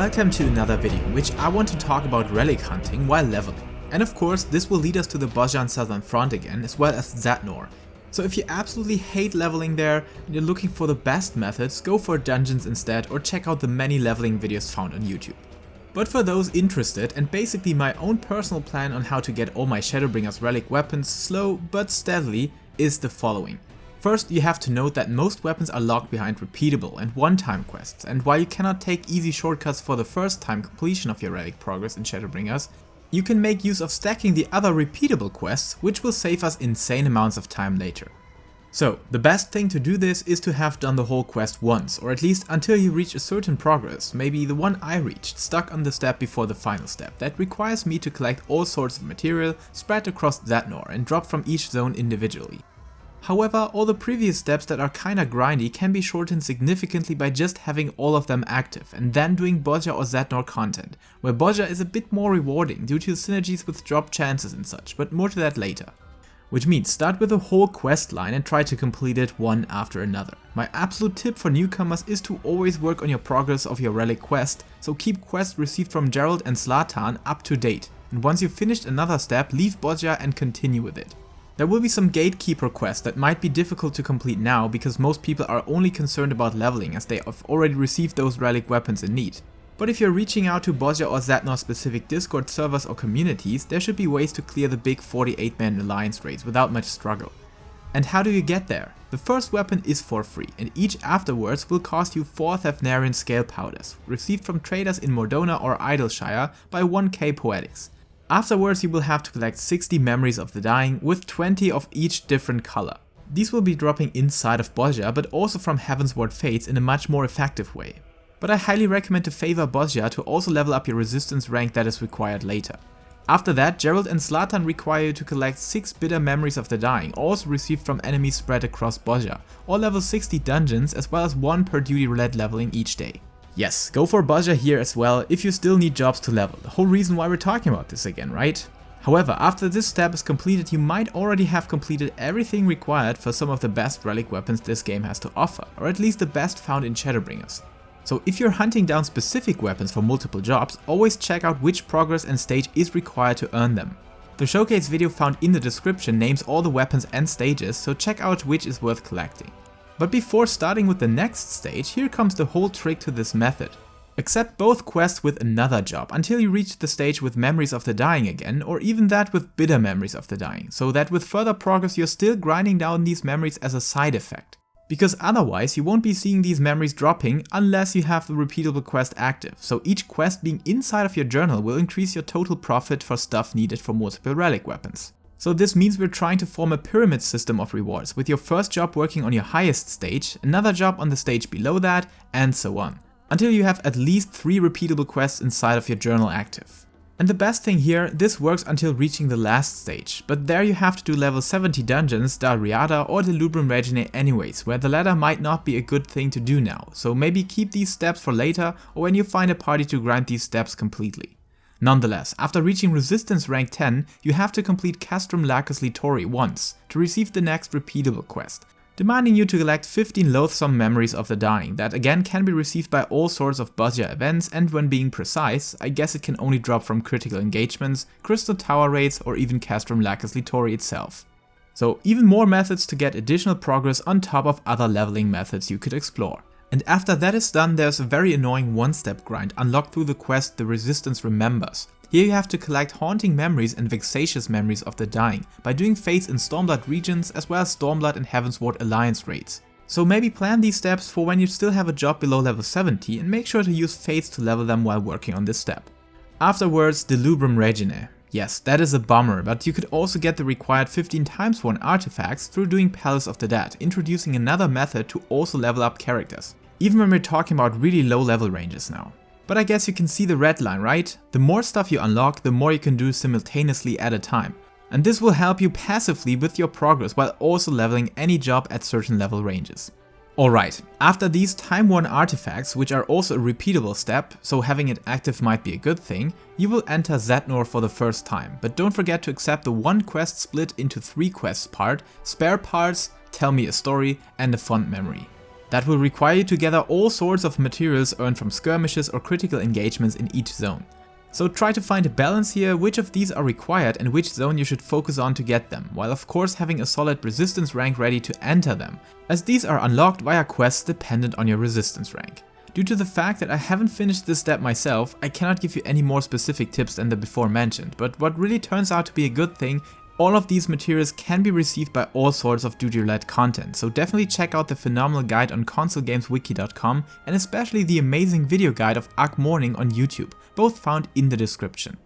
welcome to another video in which I want to talk about relic hunting while leveling. And of course this will lead us to the Bozja and Southern Front again, as well as Zadnor. So if you absolutely hate leveling there and you're looking for the best methods, go for dungeons instead or check out the many leveling videos found on YouTube. But for those interested, and basically my own personal plan on how to get all my Shadowbringers relic weapons slow but steadily is the following. First, you have to note that most weapons are locked behind repeatable and one-time quests, and while you cannot take easy shortcuts for the first time completion of your relic progress in Shadowbringers, you can make use of stacking the other repeatable quests, which will save us insane amounts of time later. So, the best thing to do this is to have done the whole quest once, or at least until you reach a certain progress, maybe the one I reached, stuck on the step before the final step, that requires me to collect all sorts of material spread across Zadnor and drop from each zone individually. However, all the previous steps that are kinda grindy can be shortened significantly by just having all of them active and then doing Bozja or Zadnor content, where Bozja is a bit more rewarding due to synergies with drop chances and such, but more to that later. Which means start with the whole quest line and try to complete it one after another. My absolute tip for newcomers is to always work on your progress of your relic quest, so keep quests received from Geralt and Zlatan up to date, and once you've finished another step, leave Bozja and continue with it. There will be some gatekeeper quests that might be difficult to complete now because most people are only concerned about leveling as they have already received those relic weapons in need. But if you're reaching out to Bozja or Zadnor specific Discord servers or communities, there should be ways to clear the big 48-man alliance raids without much struggle. And how do you get there? The first weapon is for free, and each afterwards will cost you 4 Thavnarian scale powders, received from traders in Mordona or Idleshire by 1k Poetics. Afterwards you will have to collect 60 memories of the dying with 20 of each different color. These will be dropping inside of Bozja, but also from Heavensward Fates in a much more effective way. But I highly recommend to favor Bozja to also level up your resistance rank that is required later. After that, Geralt and Zlatan require you to collect 6 bitter memories of the dying, also received from enemies spread across Bozja, or level 60 dungeons as well as 1 per duty roulette leveling each day. Yes, go for Bozja here as well if you still need jobs to level, the whole reason why we're talking about this again, right? However, after this step is completed, you might already have completed everything required for some of the best relic weapons this game has to offer, or at least the best found in Shadowbringers. So if you're hunting down specific weapons for multiple jobs, always check out which progress and stage is required to earn them. The showcase video found in the description names all the weapons and stages, so check out which is worth collecting. But before starting with the next stage, here comes the whole trick to this method. Accept both quests with another job until you reach the stage with memories of the dying again, or even that with bitter memories of the dying, so that with further progress you're still grinding down these memories as a side effect. Because otherwise you won't be seeing these memories dropping unless you have the repeatable quest active, so each quest being inside of your journal will increase your total profit for stuff needed for multiple relic weapons. So this means we're trying to form a pyramid system of rewards, with your first job working on your highest stage, another job on the stage below that, and so on, until you have at least 3 repeatable quests inside of your journal active. And the best thing here, this works until reaching the last stage, but there you have to do level 70 dungeons, Dariada or Delubrum Reginae anyways, where the latter might not be a good thing to do now, so maybe keep these steps for later or when you find a party to grind these steps completely. Nonetheless, after reaching resistance rank 10, you have to complete Castrum Lacus Litori once to receive the next repeatable quest, demanding you to collect 15 loathsome memories of the dying that again can be received by all sorts of Bozja events, and when being precise, I guess it can only drop from critical engagements, Crystal Tower raids or even Castrum Lacus Litori itself. So even more methods to get additional progress on top of other leveling methods you could explore. And after that is done, there's a very annoying one-step grind unlocked through the quest The Resistance Remembers. Here you have to collect haunting memories and vexatious memories of the dying by doing fates in Stormblood regions as well as Stormblood and Heavensward alliance raids. So maybe plan these steps for when you still have a job below level 70 and make sure to use fates to level them while working on this step. Afterwards, Delubrum Reginae. Yes, that is a bummer, but you could also get the required 15x1 artifacts through doing Palace of the Dead, introducing another method to also level up characters, even when we're talking about really low level ranges now. But I guess you can see the red line, right? The more stuff you unlock, the more you can do simultaneously at a time. And this will help you passively with your progress while also leveling any job at certain level ranges. Alright, after these time-worn artifacts, which are also a repeatable step, so having it active might be a good thing, you will enter Zadnor for the first time, but don't forget to accept the one quest split into 3 quests part, spare parts, tell me a story, and a fond memory. That will require you to gather all sorts of materials earned from skirmishes or critical engagements in each zone. So try to find a balance here, which of these are required and which zone you should focus on to get them, while of course having a solid resistance rank ready to enter them, as these are unlocked via quests dependent on your resistance rank. Due to the fact that I haven't finished this step myself, I cannot give you any more specific tips than the before mentioned, but what really turns out to be a good thing, all of these materials can be received by all sorts of duty roulette content, so definitely check out the phenomenal guide on Consolegameswiki.com and especially the amazing video guide of ARC Morning on YouTube, both found in the description.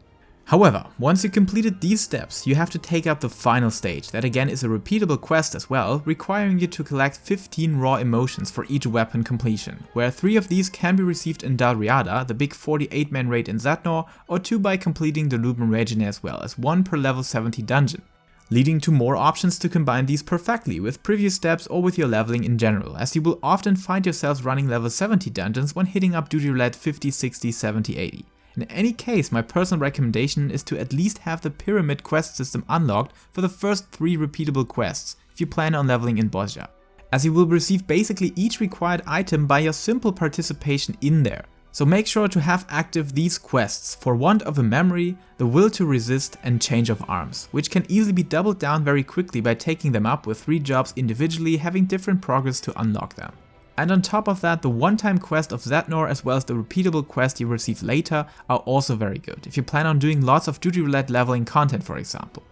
However, once you completed these steps, you have to take up the final stage, that again is a repeatable quest as well, requiring you to collect 15 raw emotions for each weapon completion, where 3 of these can be received in Dalriada, the big 48-man raid in Zadnor, or 2 by completing Delubrum Reginae as well, as 1 per level 70 dungeon, leading to more options to combine these perfectly with previous steps or with your leveling in general, as you will often find yourselves running level 70 dungeons when hitting up duty roulette 50, 60, 70, 80. In any case, my personal recommendation is to at least have the pyramid quest system unlocked for the first 3 repeatable quests if you plan on leveling in Bozja, as you will receive basically each required item by your simple participation in there. So make sure to have active these quests for Want of a Memory, the Will to Resist and Change of Arms, which can easily be doubled down very quickly by taking them up with 3 jobs individually, having different progress to unlock them. And on top of that, the one-time quest of Zadnor as well as the repeatable quest you receive later are also very good, if you plan on doing lots of duty roulette leveling content for example.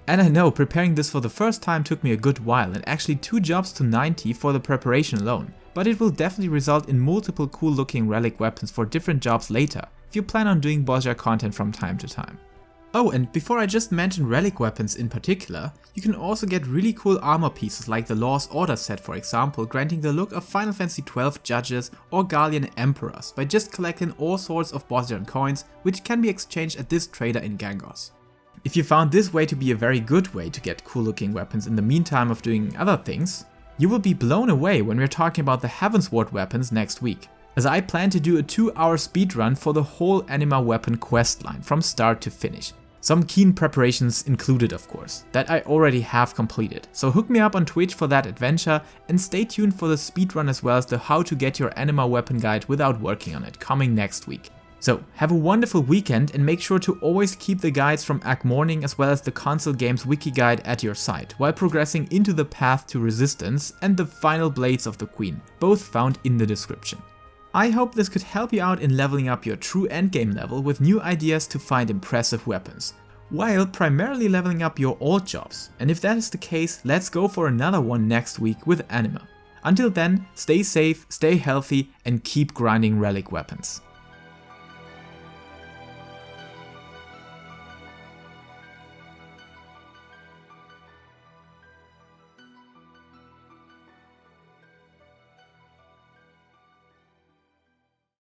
And I know, preparing this for the first time took me a good while and actually 2 jobs to 90 for the preparation alone, but it will definitely result in multiple cool looking relic weapons for different jobs later, if you plan on doing Bozja content from time to time. Oh, and before I just mentioned relic weapons in particular, you can also get really cool armor pieces like the Law's Order set for example, granting the look of Final Fantasy XII judges or Gallian emperors by just collecting all sorts of Bozjan coins, which can be exchanged at this trader in Gangos. If you found this way to be a very good way to get cool looking weapons in the meantime of doing other things, you will be blown away when we're talking about the Heavensward weapons next week, as I plan to do a 2-hour speedrun for the whole Anima weapon questline from start to finish. Some keen preparations included of course, that I already have completed, so hook me up on Twitch for that adventure and stay tuned for the speedrun as well as the how to get your Anima weapon guide without working on it coming next week. So have a wonderful weekend and make sure to always keep the guides from ARC Morning as well as the Consolegameswiki guide at your side while progressing into the path to resistance and the final blades of the Queen, both found in the description. I hope this could help you out in leveling up your true endgame level with new ideas to find impressive weapons, while primarily leveling up your old jobs, and if that is the case, let's go for another one next week with Anima. Until then, stay safe, stay healthy and keep grinding relic weapons.